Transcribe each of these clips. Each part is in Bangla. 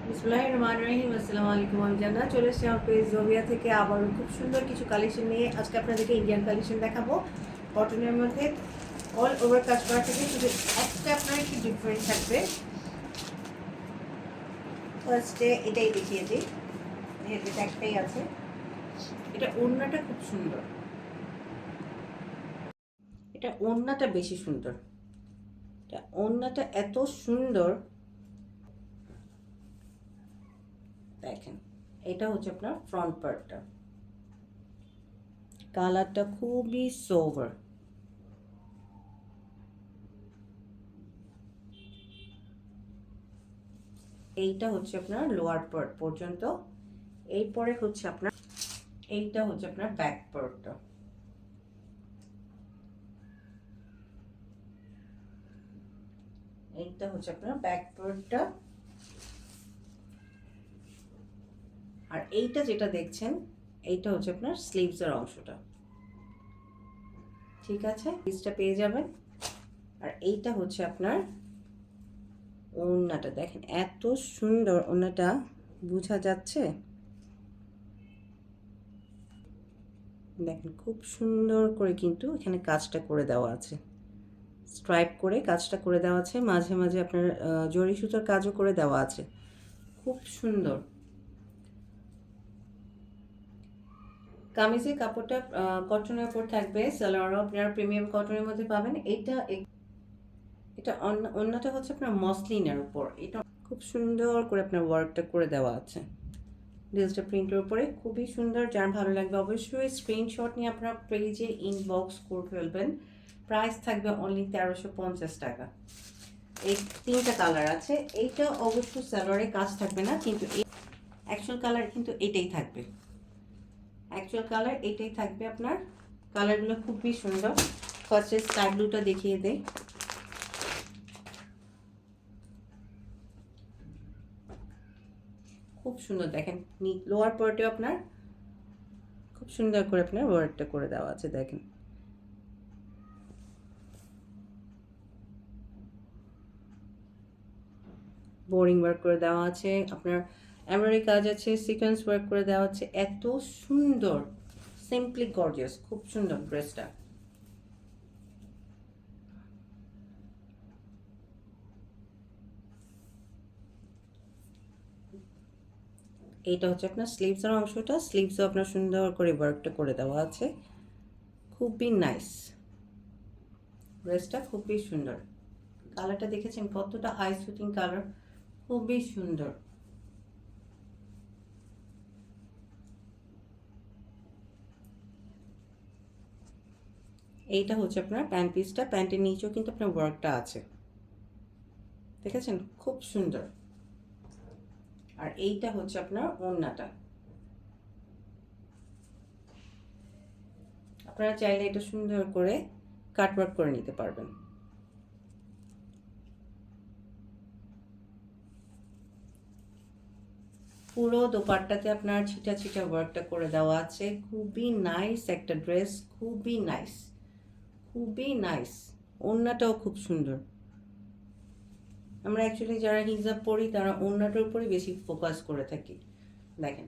বিসমিল্লাহির রহমানির রহিম। আসসালামু আলাইকুম। আমি জান্নাত চলে এসেছি আমার পেজ জোবিয়া থেকে আবারও খুব সুন্দর কিছু কালেকশন নিয়ে। আজকে আপনাদেরকে ইন্ডিয়ান কালেকশন দেখাবো কটনের মধ্যে। অল ওভার কাজ করা থেকে শুধু একটা আপনার একটু ডিফারেন্ট থাকবে। ফার্স্টে এটাই দেখিয়ে দিই, এটা একটাই আছে। এটা ওড়নাটা খুব সুন্দর, এটা ওড়নাটা বেশি সুন্দর। এটা ওড়নাটা এত সুন্দর, দেখেন। এটা হচ্ছে আপনার ফ্রন্ট পার্টটা, কালারটা খুবই সোভার। এইটা হচ্ছে আপনার লোয়ার পার্ট পর্যন্ত। এরপরে হচ্ছে আপনার এইটা হচ্ছে আপনার ব্যাক পার্টটা। এইটা হচ্ছে আপনার ব্যাক পার্টটা। আর এইটা যেটা দেখছেন, এইটা হচ্ছে আপনার স্লিভসের অংশটা। ঠিক আছে, স্লিভসটা পেয়ে যাবেন। আর এইটা হচ্ছে আপনার ওড়নাটা, দেখেন এত সুন্দর ওড়নাটা, বোঝা যাচ্ছে? দেখেন খুব সুন্দর করে কিন্তু এখানে কাজটা করে দেওয়া আছে, স্ট্রাইপ করে কাজটা করে দেওয়া আছে, মাঝে মাঝে আপনার জরি সুতার কাজও করে দেওয়া আছে, খুব সুন্দর। কামিজের কাপড়টা কটনের উপর থাকবে, সালোয়ারও আপনারা প্রিমিয়াম কটনের মধ্যে পাবেন। এটা অন্যটা হচ্ছে আপনার মসলিনের উপর, এটা খুব সুন্দর করে আপনার ওয়ার্কটা করে দেওয়া আছে ডিজিটাল প্রিন্টের উপরে, খুবই সুন্দর। যার ভালো লাগবে অবশ্যই স্ক্রিনশট নিয়ে আপনার পেজে ইনবক্স করে ফেলবেন। প্রাইস থাকবে অনলি 1350 টাকা। এই তিনটা কালার আছে। এইটা অবশ্য সালোয়ারে কাজ থাকবে না, কিন্তু এই অ্যাকচুয়াল কালার কিন্তু এটাই থাকবে, অ্যাকচুয়াল কালার এটাই থাকবে আপনার। কালারগুলো খুবই সুন্দর। ফার্স্টে স্কাই ব্লুটা দেখিয়ে দেই। খুব সুন্দর, দেখেন লোয়ার পার্টে আপনার খুব সুন্দর করে আপনার ওয়ার্কটা করে দেওয়া আছে, দেখেন। বোরিং ওয়ার্ক করে দেওয়া আছে আপনার, এমব্রয়ডারি কাজ আছে, সিকোয়েন্স ওয়ার্ক করে দেওয়া আছে, এত সুন্দর, সিম্পলি গর্জিয়াস, খুব সুন্দর ড্রেসটা। এইটা হচ্ছে আপনার স্লিভসের অংশটা, স্লিভসও আপনার সুন্দর করে ওয়ার্কটা করে দেওয়া আছে, খুবই নাইস ড্রেসটা, খুবই সুন্দর। কালারটা দেখেছেন কতটা হাই সুটিং কালার, খুবই সুন্দর। এইটা হচ্ছে আপনার প্যান্ট পিসটা, প্যান্টের নিচেও কিন্তু আপনার ওয়ার্কটা আছে, দেখেছেন খুব সুন্দর। আর এইটা হচ্ছে আপনার ওড়নাটা, আপনারা চাইলে এটা সুন্দর করে কাটওয়ার্ক করে নিতে পারবেন। পুরো দোপাট্টাতে আপনার ছিটা ছিটা ওয়ার্কটা করে দেওয়া আছে, খুবই নাইস একটা ড্রেস, খুবই নাইস, খুবই নাইস। ওড়নাটাও খুব সুন্দর। আমরা অ্যাকচুয়ালি যারা হিজাব পরি তারা ওড়নাটার উপরে বেশি ফোকাস করে থাকি, দেখেন।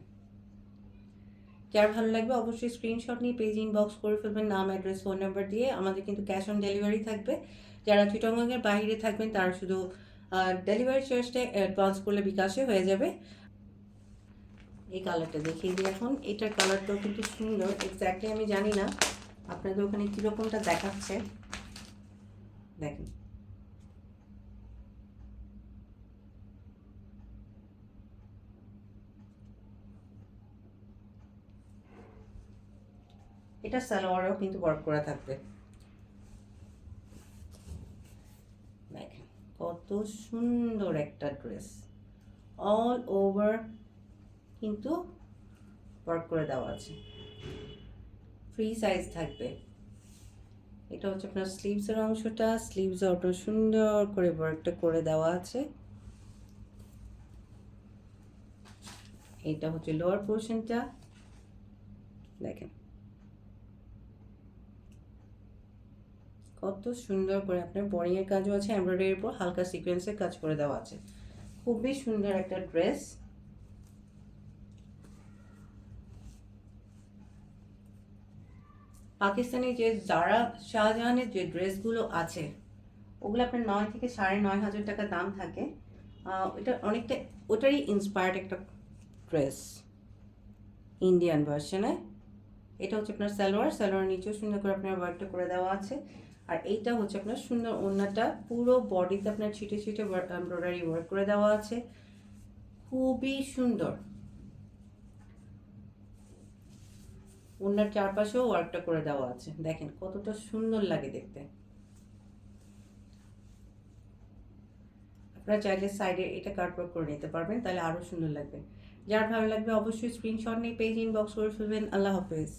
যার ভালো লাগবে অবশ্যই স্ক্রিনশট নিয়ে পেজ ইনবক্স করে ফেলবেন, নাম, অ্যাড্রেস, ফোন নাম্বার দিয়ে। আমাদের কিন্তু ক্যাশ অন ডেলিভারি থাকবে। যারা চিটাগংয়ের বাইরে থাকবেন তারা শুধু ডেলিভারি চার্জটা অ্যাডভান্স করলে বিকাশে হয়ে যাবে। এই কালারটা দেখিয়ে দিই এখন। এটার কালারটাও কিন্তু সুন্দর, এক্স্যাক্টলি আমি জানি না আপনাদের ওখানে কীরকমটা দেখাচ্ছে, দেখেন। এটা সালোয়ারও কিন্তু ওয়ার্ক করা থাকবে, দেখেন কত সুন্দর একটা ড্রেস, অল ওভার কিন্তু ওয়ার্ক করে দেওয়া আছে, ফ্রি সাইজ থাকবে। এটা হচ্ছে আপনার স্লিভসের অংশটা, স্লিভসে আপনার সুন্দর করে ওয়ার্কটা করে দেওয়া আছে। এটা হচ্ছে লোয়ার পোর্শনটা, দেখেন কত সুন্দর করে আপনার বোরিং এর কাজও আছে, এমব্রয়ডারির উপর হালকা সিকোয়েন্সের কাজ করে দেওয়া আছে, খুবই সুন্দর একটা ড্রেস। পাকিস্তানি যে জারা শাহজাহানের যে ড্রেসগুলো আছে ওগুলো আপনার 9 থেকে 9,500 টাকা দাম থাকে। এটা অনেকটা ওটারই ইন্সপায়ার্ড একটা ড্রেস ইন্ডিয়ান ভার্সনে। এটা হচ্ছে আপনার সালোয়ার নিচেও সুন্দর করে আপনার ওয়ার্কটা করে দেওয়া আছে। আর এইটা হচ্ছে আপনার সুন্দর ওড়নাটা, পুরো বডিতে আপনার ছিটে ছিটে এমব্রয়ডারি ওয়ার্ক করে দেওয়া আছে, খুবই সুন্দর। ওড়নার চারপাশেও ওয়ার্কটা করে দেওয়া আছে, দেখেন কতটা সুন্দর লাগে দেখতে। আপনারা চাইলে সাইডে এটা কাটওয়ার্ক করে নিতে পারবেন, তাহলে আরও সুন্দর লাগবে। যার ভালো লাগবে অবশ্যই স্ক্রিনশট নিয়ে পেজ ইনবক্স করে ফেলবেন। আল্লাহ হাফেজ।